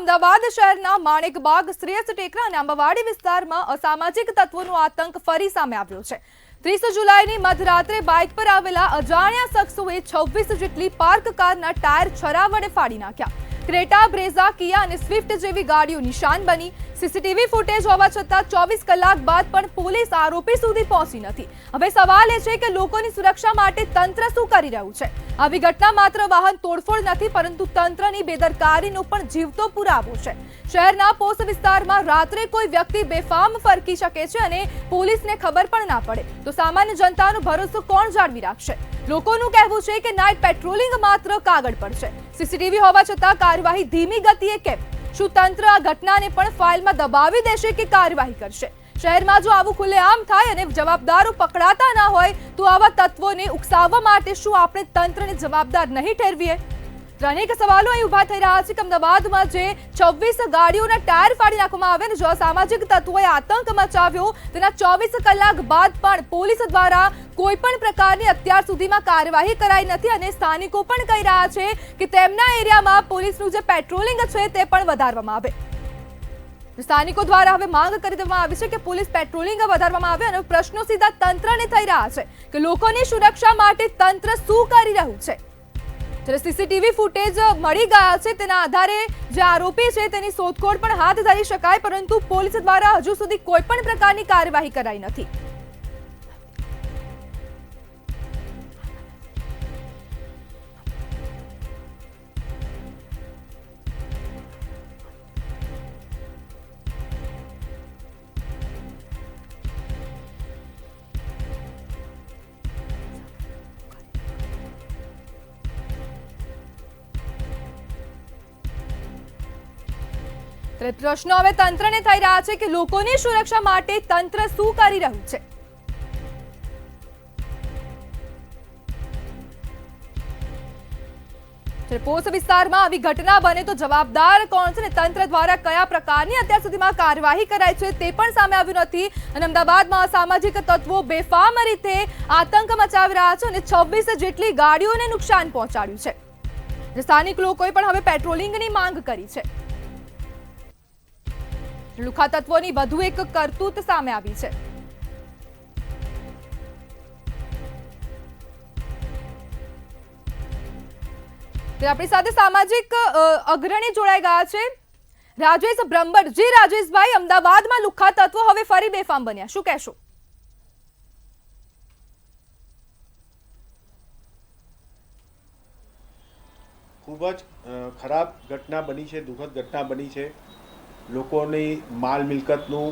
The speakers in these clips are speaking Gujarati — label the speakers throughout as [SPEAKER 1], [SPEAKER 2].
[SPEAKER 1] અમદાવાદ શહેરના માણેકબાગ, શ્રેયસ ટેકરા અને આંબાવાડી વિસ્તારમાં અસામાજિક તત્વોનો આતંક ફરી સામે આવ્યો છે। 30 જુલાઈની મધરાત્રે બાઇક પર આવેલા અજાણ્યા શખ્સોએ 26 જેટલી પાર્ક કારના ટાયર છરા વડે ફાડી નાખ્યા। ક્રેટા, બ્રેઝા, કિયા અને સ્વિફ્ટ જેવી ગાડીઓ નિશાન બની। સીસીટીવી ફૂટેજ હોવા છતાં 24 કલાક બાદ પણ પોલીસ આરોપી સુધી પહોંચી નથી। હવે સવાલ એ છે કે લોકોની સુરક્ષા માટે તંત્ર શું કરી રહ્યું છે? આવી ઘટના માત્ર વાહન તોડફોડ નથી, પરંતુ તંત્રની બેદરકારીનો પણ જીવતો પુરાવો છે। શહેરના પોસ્ટ વિસ્તારમાં રાત્રે કોઈ વ્યક્તિ બેફામ ફરકી શકે છે અને પોલીસને ખબર પણ ના પડે તો સામાન્ય જનતાનો ભરોસો કોણ જાળવી રાખશે? લોકોનું કહેવું છે કે નાઇટ પેટ્રોલિંગ માત્ર કાગળ પર છે। સીસીટીવી હોવા છતાં કાર્યવાહી ધીમી ગતિએ કેમ? શું તંત્ર આ ઘટનાને પણ ફાઇલમાં દબાવી દેશે કે કાર્યવાહી કરશે? શહેરમાં જો આવું ખુલ્લેઆમ થાય અને જવાબદારો પકડાતા ના હોય તો આવા તત્વોને ઉકસાવવા માટે શું આપણે તંત્રને જવાબદાર નહીં ઠેરવીએ? અનેક સવાલો અહીં ઉભા થઈ રહ્યા છે કે અમદાવાદમાં જે 26 ગાડીઓના ટાયર ફાડી નાખવામાં આવ્યા અને જો સામાજિક તત્વોએ આતંક મચાવ્યો તેના 24 કલાક બાદ પણ પોલીસ દ્વારા કોઈ પણ પ્રકારની અત્યાર સુધીમાં કાર્યવાહી કરાઈ નથી અને સ્થાનિકો પણ કહી રહ્યા છે કે તેમના એરિયામાં પોલીસનું જે પેટ્રોલિંગ છે તે પણ વધારવામાં આવે। સ્થાનિકો દ્વારા હવે માંગ કરી દેવામાં આવી છે કે પોલીસ પેટ્રોલિંગ વધારવામાં આવે અને પ્રશ્નો સીધા તંત્રને થઈ રહ્યા છે કે લોકોની સુરક્ષા માટે તંત્ર શું કરી રહ્યું છે? જ્યારે સીસીટીવી ફૂટેજ મળી ગયા છે તેના આધારે જે આરોપી છે તેની શોધખોળ પણ હાથ ધરી શકાય, પરંતુ પોલીસ દ્વારા હજુ સુધી કોઈ પણ પ્રકારની કાર્યવાહી કરાઈ નથી। પ્રશ્નો હવે તંત્રને થઈ રહ્યા છે કે લોકોની સુરક્ષા માટે તંત્ર શું કરી રહ્યું છે? પોસ્ટ વિસ્તારમાં આવી ઘટના બને તો જવાબદાર કોણ છે? તંત્ર દ્વારા કયા પ્રકારની અત્યાર સુધીમાં કાર્યવાહી કરાઈ છે તે પણ સામે આવ્યું નથી અને અમદાવાદમાં અસામાજિક તત્વો બેફામ રીતે આતંક મચાવી રહ્યા છે અને 26 જેટલી ગાડીઓને નુકસાન પહોંચાડ્યું છે। સ્થાનિક લોકોએ પણ હવે પેટ્રોલિંગની માંગ કરી છે। લુખા તત્વોની વધુ એક કરતૂત સામે આવી છે। આપણી સાથે સામાજિક અગ્રણી જોડાઈ ગયા છે રાજેશ બ્રહ્મભટ્ટ। જી રાજેશભાઈ, અમદાવાદમાં લુખા તત્વો હવે ફરી બેફામ બન્યા, શું કહેશો?
[SPEAKER 2] ખૂબ જ ખરાબ ઘટના બની છે, દુઃખદ ઘટના બની છે। લોકોની માલ મિલકતનું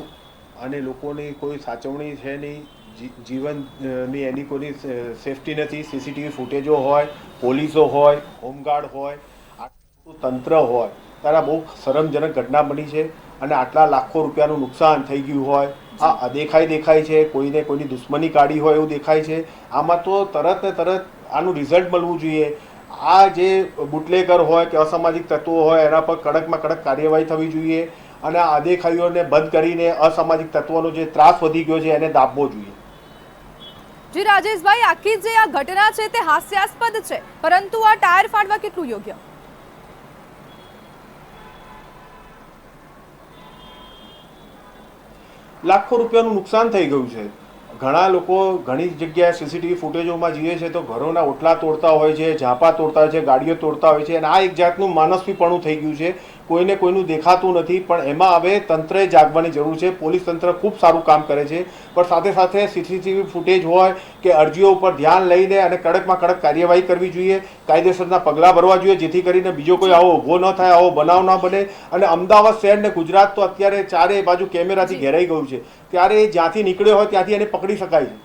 [SPEAKER 2] અને લોકોની કોઈ સાચવણી છે નહીં, જીવનની એની કોઈની સેફટી નથી। સીસીટીવી ફૂટેજો હોય, પોલીસો હોય, હોમગાર્ડ હોય, આટલું તંત્ર હોય ત્યારે બહુ શરમજનક ઘટના બની છે અને આટલા લાખો રૂપિયાનું નુકસાન થઈ ગયું હોય આ અદેખાઈ દેખાય છે। કોઈને કોઈની દુશ્મની કાઢી હોય એવું દેખાય છે। આમાં તો તરત ને તરત આનું રિઝલ્ટ મળવું જોઈએ। આ જે બુટલેગર હોય કે અસામાજિક તત્વો હોય એના પર કડકમાં કડક કાર્યવાહી થવી જોઈએ અને આ અદેખાઈઓને બંધ કરીને અસામાજિક તત્વોનો જે ત્રાસ વધી ગયો છે એને દાબવો જોઈએ।
[SPEAKER 1] જી રાજેશભાઈ, આખી જે આ ઘટના છે તે હાસ્યાસ્પદ છે, પરંતુ આ ટાયર ફાડવા કેટલું યોગ્ય?
[SPEAKER 2] લાખો રૂપિયાનું નુકસાન થઈ ગયું છે। ઘણા લોકો ઘણી જગ્યાએ સીસીટીવી ફૂટેજોમાં જઈએ છે તો ઘરોના ઓટલા તોડતા હોય છે, ઝાંપા તોડતા હોય છે, ગાડીઓ તોડતા હોય છે અને આ એક જાતનું માનસવીપણું થઈ ગયું છે। કોઈને કોઈનું દેખાતું નથી, પણ એમાં હવે તંત્રએ જાગવાની જરૂર છે। પોલીસ તંત્ર ખૂબ સારું કામ કરે છે, પણ સાથે સાથે સીસીટીવી ફૂટેજ હોય કે અરજીઓ ઉપર ધ્યાન લઈને અને કડકમાં કડક કાર્યવાહી કરવી જોઈએ, કાયદેસરના પગલાં ભરવા જોઈએ જેથી કરીને બીજો કોઈ આવો ઊભો ન થાય, આવો બનાવ ન બને। અને અમદાવાદ શહેર ને ગુજરાત તો અત્યારે ચારે બાજુ કેમેરાથી ઘેરાઈ ગયું છે, ત્યારે જ્યાંથી નીકળ્યો હોય ત્યાંથી એને પકડી શકાય છે।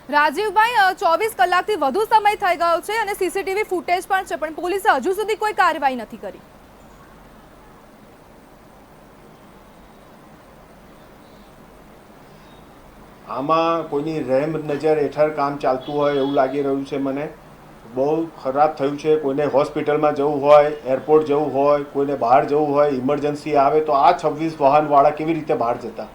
[SPEAKER 1] રાજીવભાઈ, 24 કલાકથી વધુ સમય થઈ ગયો છે અને સીસીટીવી ફૂટેજ પણ છે, પણ પોલીસે હજુ સુધી કોઈ કાર્યવાહી નથી કરી।
[SPEAKER 2] આમાં કોઈની રહેમ નજર હેઠળ કામ ચાલતું હોય એવું લાગી રહ્યું છે મને। બહુ ખરાબ થયું છે। કોઈને હોસ્પિટલમાં જવું હોય, એરપોર્ટ જવું હોય, કોઈને બહાર જવું હોય, ઇમરજન્સી આવે તો આ 26 વાહનવાળા કેવી રીતે બહાર જતા?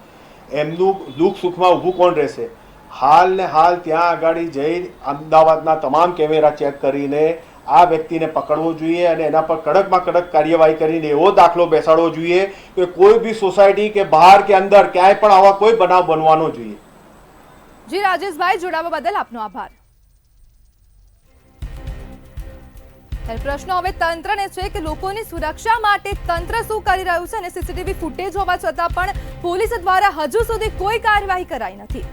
[SPEAKER 2] એમનું દુઃખ સુખમાં ઊભું કોણ રહેશે? હાલ ને હાલ ત્યાં આગળ જઈ અમદાવાદના તમામ કેમેરા ચેક કરીને આ વ્યક્તિને પકડવો જોઈએ અને એના પર કડકમાં કડક કાર્યવાહી કરીને એવો દાખલો બેસાડવો જોઈએ કે કોઈ બી સોસાયટી કે બહાર કે અંદર ક્યાંય પણ આવા કોઈ બનાવ બનવાનો જોઈએ.
[SPEAKER 1] જી રાજેશભાઈ, જોડાવા બદલ આપનો આભાર. પ્રશ્ન હવે તંત્રને છે કે લોકોની સુરક્ષા માટે તંત્ર શું કરી રહ્યું છે અને સીસીટીવી ફૂટેજ હોવા છતાં પણ પોલીસ દ્વારા હજુ સુધી કોઈ કાર્યવાહી કરાઈ નથી.